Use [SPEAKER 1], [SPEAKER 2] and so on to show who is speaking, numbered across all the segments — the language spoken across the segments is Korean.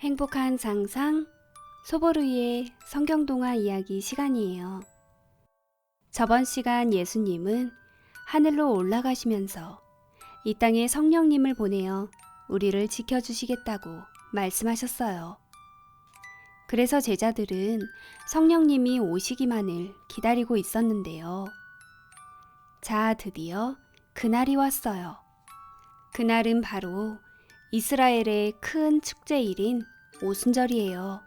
[SPEAKER 1] 행복한 상상 소보루의 성경동화 이야기 시간이에요. 저번 시간 예수님은 하늘로 올라가시면서 이 땅에 성령님을 보내어 우리를 지켜주시겠다고 말씀하셨어요. 그래서 제자들은 성령님이 오시기만을 기다리고 있었는데요. 자, 드디어 그날이 왔어요. 그날은 바로 이스라엘의 큰 축제일인 오순절이에요.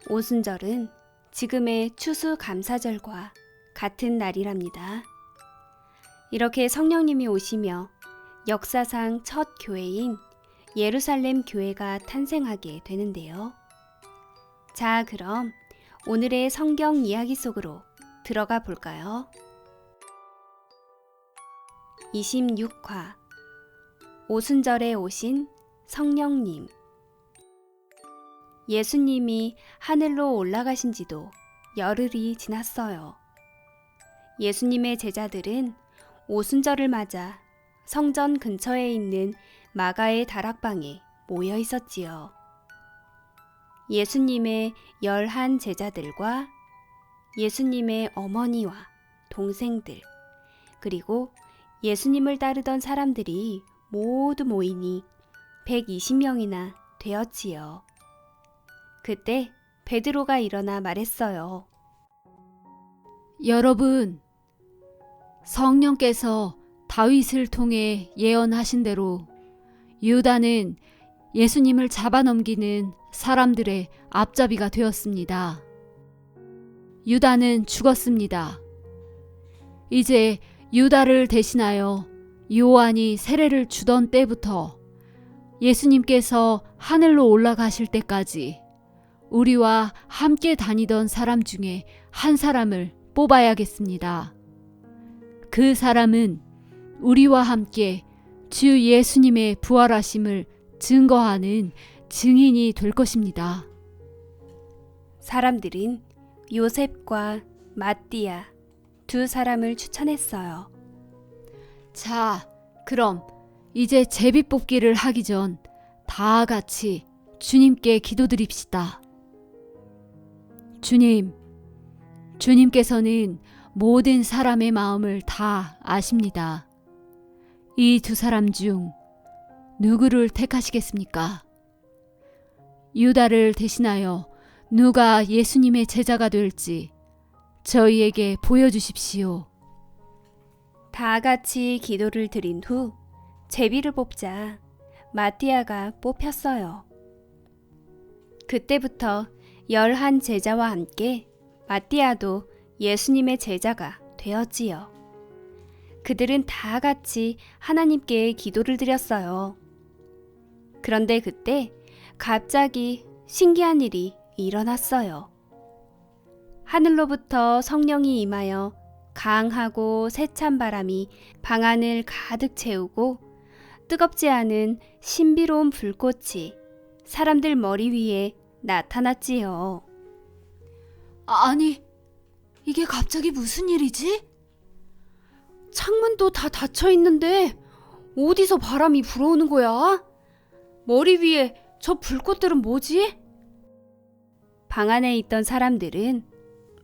[SPEAKER 1] 오순절은 지금의 추수감사절과 같은 날이랍니다. 이렇게 성령님이 오시며 역사상 첫 교회인 예루살렘 교회가 탄생하게 되는데요. 자, 그럼 오늘의 성경 이야기 속으로 들어가 볼까요? 26화 오순절에 오신 성령님. 예수님이 하늘로 올라가신 지도 열흘이 지났어요. 예수님의 제자들은 오순절을 맞아 성전 근처에 있는 마가의 다락방에 모여 있었지요. 예수님의 11 제자들과 예수님의 어머니와 동생들, 그리고 예수님을 따르던 사람들이 모두 모이니 120명이나 되었지요. 그때 베드로가 일어나 말했어요.
[SPEAKER 2] 여러분, 성령께서 다윗을 통해 예언하신 대로 유다는 예수님을 잡아넘기는 사람들의 앞잡이가 되었습니다. 유다는 죽었습니다. 이제 유다를 대신하여 요한이 세례를 주던 때부터 예수님께서 하늘로 올라가실 때까지 우리와 함께 다니던 사람 중에 한 사람을 뽑아야겠습니다. 그 사람은 우리와 함께 주 예수님의 부활하심을 증거하는 증인이 될 것입니다.
[SPEAKER 1] 사람들은 요셉과 마띠아 두 사람을 추천했어요.
[SPEAKER 2] 자, 그럼 이제 제비뽑기를 하기 전 다 같이 주님께 기도드립시다. 주님께서는 모든 사람의 마음을 다 아십니다. 이 두 사람 중 누구를 택하시겠습니까? 유다를 대신하여 누가 예수님의 제자가 될지 저희에게 보여주십시오.
[SPEAKER 1] 다 같이 기도를 드린 후 제비를 뽑자 마띠아가 뽑혔어요. 그때부터 11 제자와 함께 마띠아도 예수님의 제자가 되었지요. 그들은 다 같이 하나님께 기도를 드렸어요. 그런데 그때 갑자기 신기한 일이 일어났어요. 하늘로부터 성령이 임하여 강하고 세찬 바람이 방 안을 가득 채우고 뜨겁지 않은 신비로운 불꽃이 사람들 머리 위에 나타났지요.
[SPEAKER 2] 아니, 이게 갑자기 무슨 일이지?
[SPEAKER 1] 창문도 다 닫혀 있는데 어디서 바람이 불어오는 거야? 머리 위에 저 불꽃들은 뭐지? 방 안에 있던 사람들은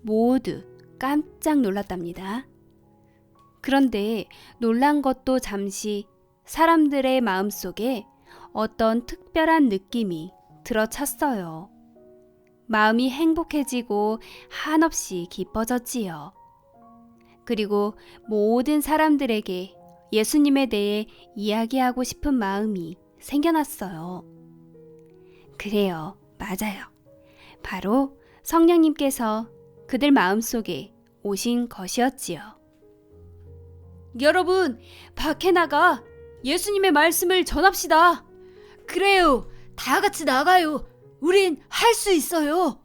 [SPEAKER 1] 모두 깜짝 놀랐답니다. 그런데 놀란 것도 잠시 사람들의 마음속에 어떤 특별한 느낌이 들어찼어요. 마음이 행복해지고 한없이 기뻐졌지요. 그리고 모든 사람들에게 예수님에 대해 이야기하고 싶은 마음이 생겨났어요. 그래요, 맞아요. 바로 성령님께서 그들 마음속에 오신 것이었지요. 여러분, 밖에 나가 예수님의 말씀을 전합시다.
[SPEAKER 2] 그래요, 다 같이 나가요. 우린 할 수 있어요.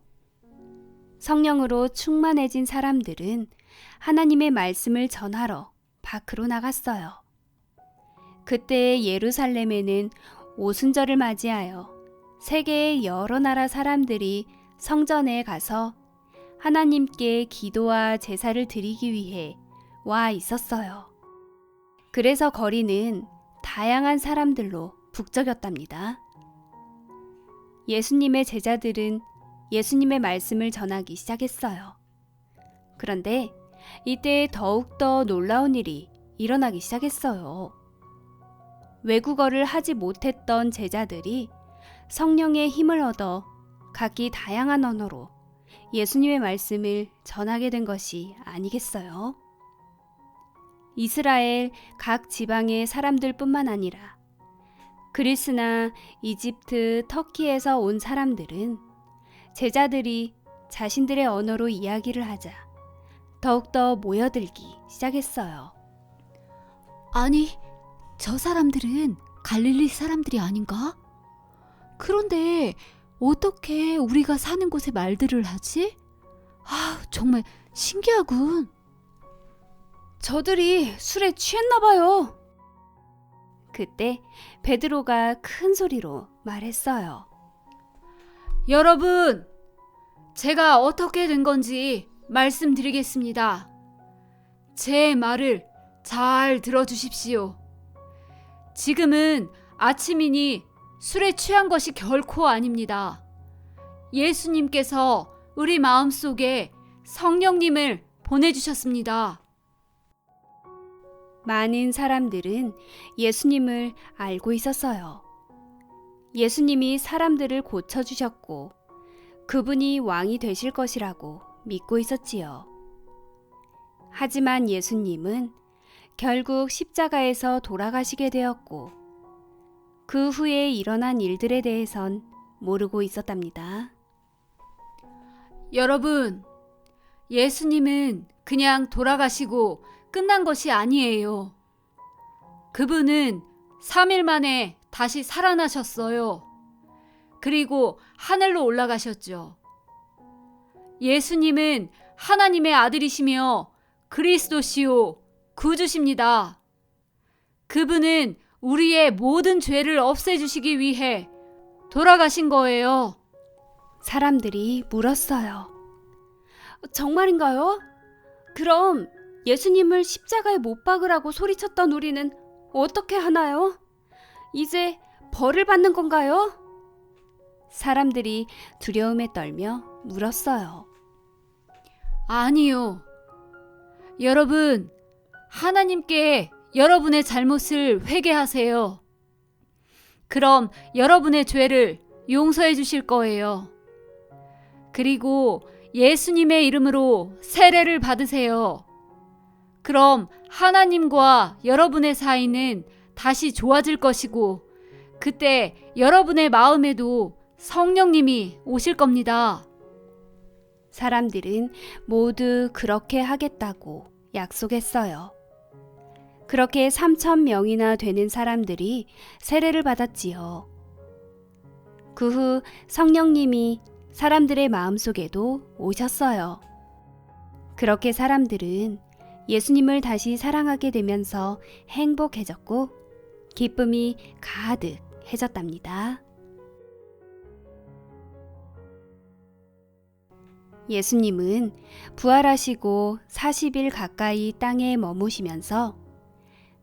[SPEAKER 1] 성령으로 충만해진 사람들은 하나님의 말씀을 전하러 밖으로 나갔어요. 그때 예루살렘에는 오순절을 맞이하여 세계의 여러 나라 사람들이 성전에 가서 하나님께 기도와 제사를 드리기 위해 와 있었어요. 그래서 거리는 다양한 사람들로 북적였답니다. 예수님의 제자들은 예수님의 말씀을 전하기 시작했어요. 그런데 이때 더욱더 놀라운 일이 일어나기 시작했어요. 외국어를 하지 못했던 제자들이 성령의 힘을 얻어 각기 다양한 언어로 예수님의 말씀을 전하게 된 것이 아니겠어요? 이스라엘 각 지방의 사람들뿐만 아니라 그리스나 이집트, 터키에서 온 사람들은 제자들이 자신들의 언어로 이야기를 하자 더욱더 모여들기 시작했어요.
[SPEAKER 2] 아니, 저 사람들은 갈릴리 사람들이 아닌가? 그런데 어떻게 우리가 사는 곳에 말들을 하지? 정말 신기하군.
[SPEAKER 1] 저들이 술에 취했나 봐요. 그때 베드로가 큰 소리로 말했어요.
[SPEAKER 2] 여러분, 제가 어떻게 된 건지 말씀드리겠습니다. 제 말을 잘 들어주십시오. 지금은 아침이니 술에 취한 것이 결코 아닙니다. 예수님께서 우리 마음속에 성령님을 보내주셨습니다.
[SPEAKER 1] 많은 사람들은 예수님을 알고 있었어요. 예수님이 사람들을 고쳐주셨고 그분이 왕이 되실 것이라고 믿고 있었지요. 하지만 예수님은 결국 십자가에서 돌아가시게 되었고 그 후에 일어난 일들에 대해선 모르고 있었답니다.
[SPEAKER 2] 여러분, 예수님은 그냥 돌아가시고 끝난 것이 아니에요. 그분은 3일 만에 다시 살아나셨어요. 그리고 하늘로 올라가셨죠. 예수님은 하나님의 아들이시며 그리스도시요 구주십니다. 그분은 우리의 모든 죄를 없애주시기 위해 돌아가신 거예요.
[SPEAKER 1] 사람들이 물었어요. 정말인가요? 그럼 예수님을 십자가에 못 박으라고 소리쳤던 우리는 어떻게 하나요? 이제 벌을 받는 건가요? 사람들이 두려움에 떨며 물었어요.
[SPEAKER 2] 아니요. 여러분, 하나님께 여러분의 잘못을 회개하세요. 그럼 여러분의 죄를 용서해 주실 거예요. 그리고 예수님의 이름으로 세례를 받으세요. 그럼 하나님과 여러분의 사이는 다시 좋아질 것이고 그때 여러분의 마음에도 성령님이 오실 겁니다.
[SPEAKER 1] 사람들은 모두 그렇게 하겠다고 약속했어요. 그렇게 3,000명이나 되는 사람들이 세례를 받았지요. 그 후 성령님이 사람들의 마음속에도 오셨어요. 그렇게 사람들은 예수님을 다시 사랑하게 되면서 행복해졌고 기쁨이 가득해졌답니다. 예수님은 부활하시고 40일 가까이 땅에 머무시면서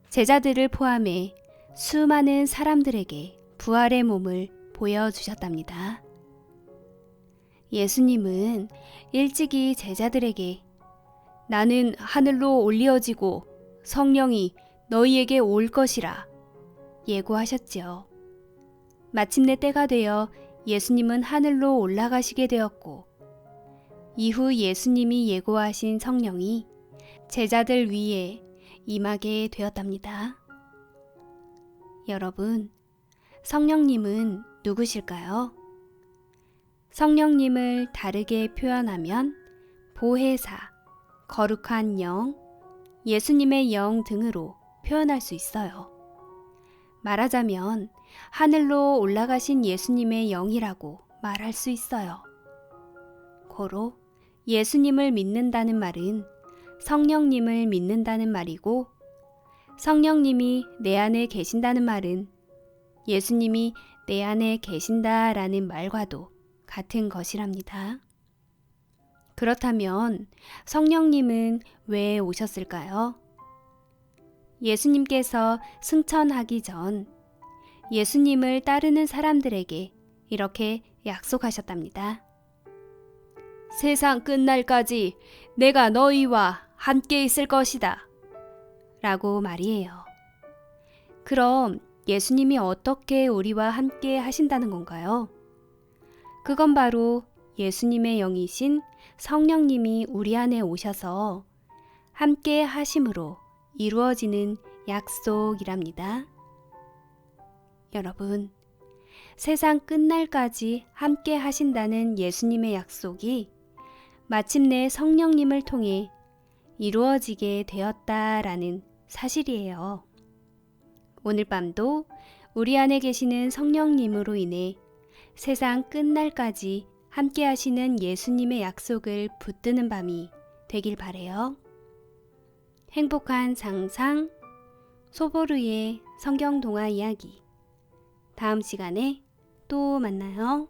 [SPEAKER 1] 제자들을 포함해 수많은 사람들에게 부활의 몸을 보여주셨답니다. 예수님은 일찍이 제자들에게 나는 하늘로 올리어지고 성령이 너희에게 올 것이라 예고하셨지요. 마침내 때가 되어 예수님은 하늘로 올라가시게 되었고 이후 예수님이 예고하신 성령이 제자들 위에 임하게 되었답니다. 여러분, 성령님은 누구실까요? 성령님을 다르게 표현하면 보혜사, 거룩한 영, 예수님의 영 등으로 표현할 수 있어요. 말하자면 하늘로 올라가신 예수님의 영이라고 말할 수 있어요. 고로 예수님을 믿는다는 말은 성령님을 믿는다는 말이고 성령님이 내 안에 계신다는 말은 예수님이 내 안에 계신다라는 말과도 같은 것이랍니다. 그렇다면 성령님은 왜 오셨을까요? 예수님께서 승천하기 전 예수님을 따르는 사람들에게 이렇게 약속하셨답니다. 세상 끝날까지 내가 너희와 함께 있을 것이다. 라고 말이에요. 그럼 예수님이 어떻게 우리와 함께 하신다는 건가요? 그건 바로 예수님의 영이신 성령님이 우리 안에 오셔서 함께 하심으로 이루어지는 약속이랍니다. 여러분, 세상 끝날까지 함께 하신다는 예수님의 약속이 마침내 성령님을 통해 이루어지게 되었다라는 사실이에요. 오늘 밤도 우리 안에 계시는 성령님으로 인해 세상 끝날까지 함께 하시는 예수님의 약속을 붙드는 밤이 되길 바래요. 행복한 상상, 소보르의 성경 동화 이야기. 다음 시간에 또 만나요.